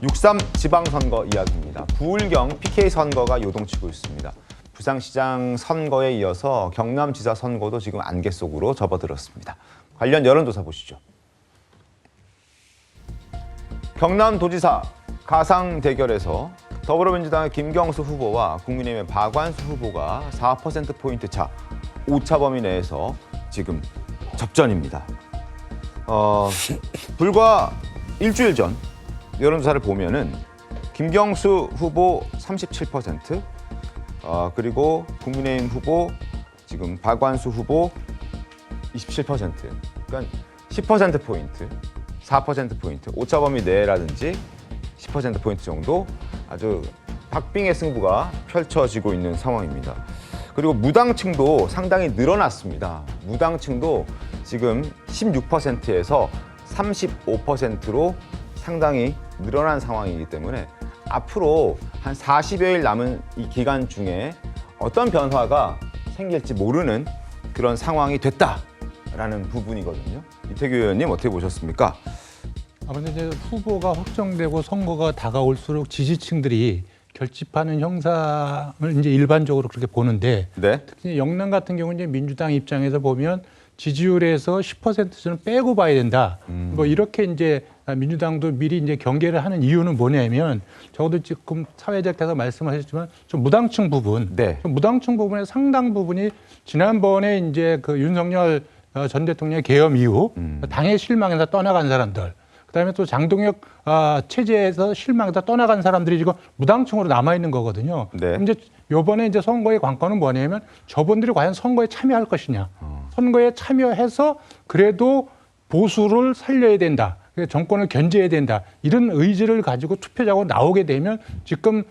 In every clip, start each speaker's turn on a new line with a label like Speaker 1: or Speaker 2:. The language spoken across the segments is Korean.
Speaker 1: 6.3 지방선거 이야기입니다. 부울경 PK 선거가 요동치고 있습니다. 부산시장 선거에 이어서 경남지사 선거도 지금 안개 속으로 접어들었습니다. 관련 여론조사 보시죠. 경남도지사 가상 대결에서 더불어민주당의 김경수 후보와 국민의힘의 박완수 후보가 4%포인트 차, 오차 범위 내에서 지금 접전입니다. 불과 일주일 전 여론조사를 보면은 김경수 후보 37%, 그리고 국민의힘 후보 지금 박완수 후보 27%, 그러니까 10%포인트, 4%포인트, 오차 범위 내라든지 10%포인트 정도 아주 박빙의 승부가 펼쳐지고 있는 상황입니다. 그리고 무당층도 상당히 늘어났습니다. 무당층도 지금 16%에서 35%로 상당히 늘어난 상황이기 때문에 앞으로 한 40여일 남은 이 기간 중에 어떤 변화가 생길지 모르는 그런 상황이 됐다라는 부분이거든요. 이태규 의원님 어떻게 보셨습니까?
Speaker 2: 아무래도 이제 후보가 확정되고 선거가 다가올수록 지지층들이 결집하는 형상을 이제 일반적으로 그렇게 보는데,
Speaker 1: 네.
Speaker 2: 특히 영남 같은 경우는 이제 민주당 입장에서 보면 지지율에서 10%는 빼고 봐야 된다. 뭐 이렇게 이제 민주당도 미리 이제 경계를 하는 이유는 뭐냐면, 적어도 지금 사회자께서 말씀하셨지만 좀 무당층 부분,
Speaker 1: 네.
Speaker 2: 좀 무당층 부분의 상당 부분이 지난번에 이제 그 윤석열 전 대통령의 계엄 이후 당의 실망에서 떠나간 사람들, 그다음에 또 장동혁 체제에서 실망에서 떠나간 사람들이 지금 무당층으로 남아 있는 거거든요.
Speaker 1: 네.
Speaker 2: 이제 이번에 이제 선거의 관건은 뭐냐면 저분들이 과연 선거에 참여할 것이냐. 선거에 참여해서 그래도 보수를 살려야 된다. 정권을 견제해야 된다. 이런 의지를 가지고 투표자가 나오게 되면 지금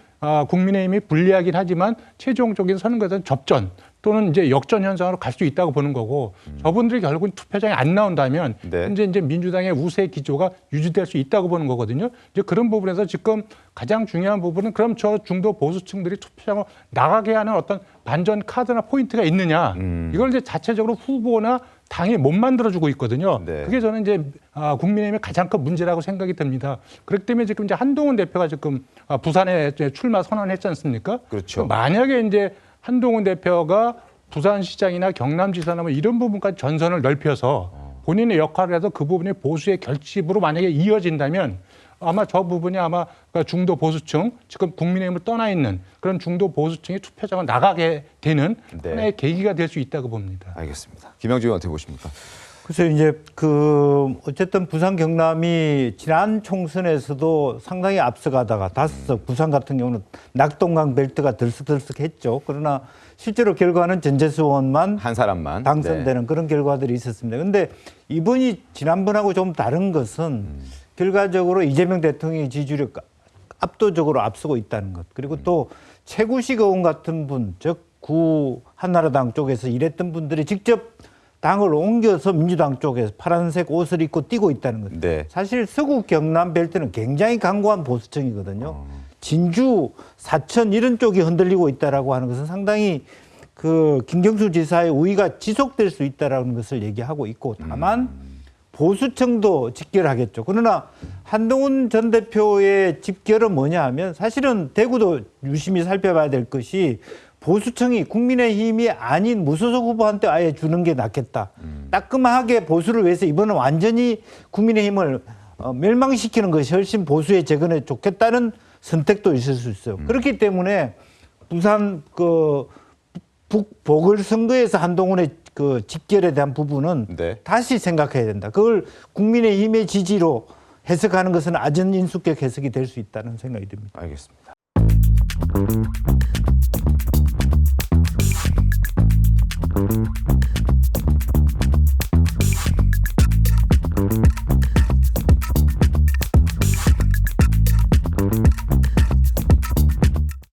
Speaker 2: 국민의힘이 불리하긴 하지만 최종적인 선거에서는 접전 또는 이제 역전 현상으로 갈 수 있다고 보는 거고, 저분들이 결국은 투표장에 안 나온다면
Speaker 1: 네.
Speaker 2: 현재 이제 민주당의 우세 기조가 유지될 수 있다고 보는 거거든요. 이제 그런 부분에서 지금 가장 중요한 부분은 그럼 저 중도 보수층들이 투표장으로 나가게 하는 어떤 반전 카드나 포인트가 있느냐. 이걸 이제 자체적으로 후보나 당이 못 만들어주고 있거든요.
Speaker 1: 네.
Speaker 2: 그게 저는 이제 국민의힘의 가장 큰 문제라고 생각이 듭니다. 그렇기 때문에 지금 이제 한동훈 대표가 지금 부산에 출마 선언했지 않습니까?
Speaker 1: 그렇죠.
Speaker 2: 만약에 이제 한동훈 대표가 부산시장이나 경남지사나 뭐 이런 부분까지 전선을 넓혀서 본인의 역할을 해서 그 부분이 보수의 결집으로 만약에 이어진다면 아마 저 부분이 아마 중도 보수층, 지금 국민의힘을 떠나 있는 그런 중도 보수층이 투표장을 나가게 되는
Speaker 1: 네.
Speaker 2: 하나의 계기가 될 수 있다고 봅니다.
Speaker 1: 알겠습니다. 김영주 의원 어떻게 보십니까?
Speaker 3: 글쎄요, 이제 어쨌든 부산 경남이 지난 총선에서도 상당히 앞서가다가 다섯 부산 같은 경우는 낙동강 벨트가 들썩들썩했죠. 그러나 실제로 결과는 전재수 의원만
Speaker 1: 한 사람만
Speaker 3: 당선되는 그런 결과들이 있었습니다. 그런데 이번이 지난번하고 좀 다른 것은 결과적으로 이재명 대통령의 지지율이 압도적으로 앞서고 있다는 것. 그리고 또 최구식 의원 같은 분, 즉 구 한나라당 쪽에서 일했던 분들이 직접 당을 옮겨서 민주당 쪽에서 파란색 옷을 입고 뛰고 있다는 거죠.
Speaker 1: 네.
Speaker 3: 사실 서구 경남 벨트는 굉장히 강고한 보수층이거든요. 진주, 사천 이런 쪽이 흔들리고 있다라고 하는 것은 상당히 그 김경수 지사의 우위가 지속될 수 있다라는 것을 얘기하고 있고, 다만 보수층도 집결하겠죠. 그러나 한동훈 전 대표의 집결은 뭐냐 하면 사실은 대구도 유심히 살펴봐야 될 것이 보수층이 국민의힘이 아닌 무소속 후보한테 아예 주는 게 낫겠다. 따끔하게 보수를 위해서 이번은 완전히 국민의힘을 멸망시키는 것이 훨씬 보수의 재건에 좋겠다는 선택도 있을 수 있어요. 그렇기 때문에 부산 북보궐선거에서 한동훈의 그 집결에 대한 부분은
Speaker 1: 네.
Speaker 3: 다시 생각해야 된다. 그걸 국민의힘의 지지로 해석하는 것은 아전인수격 해석이 될 수 있다는 생각이 듭니다.
Speaker 1: 알겠습니다.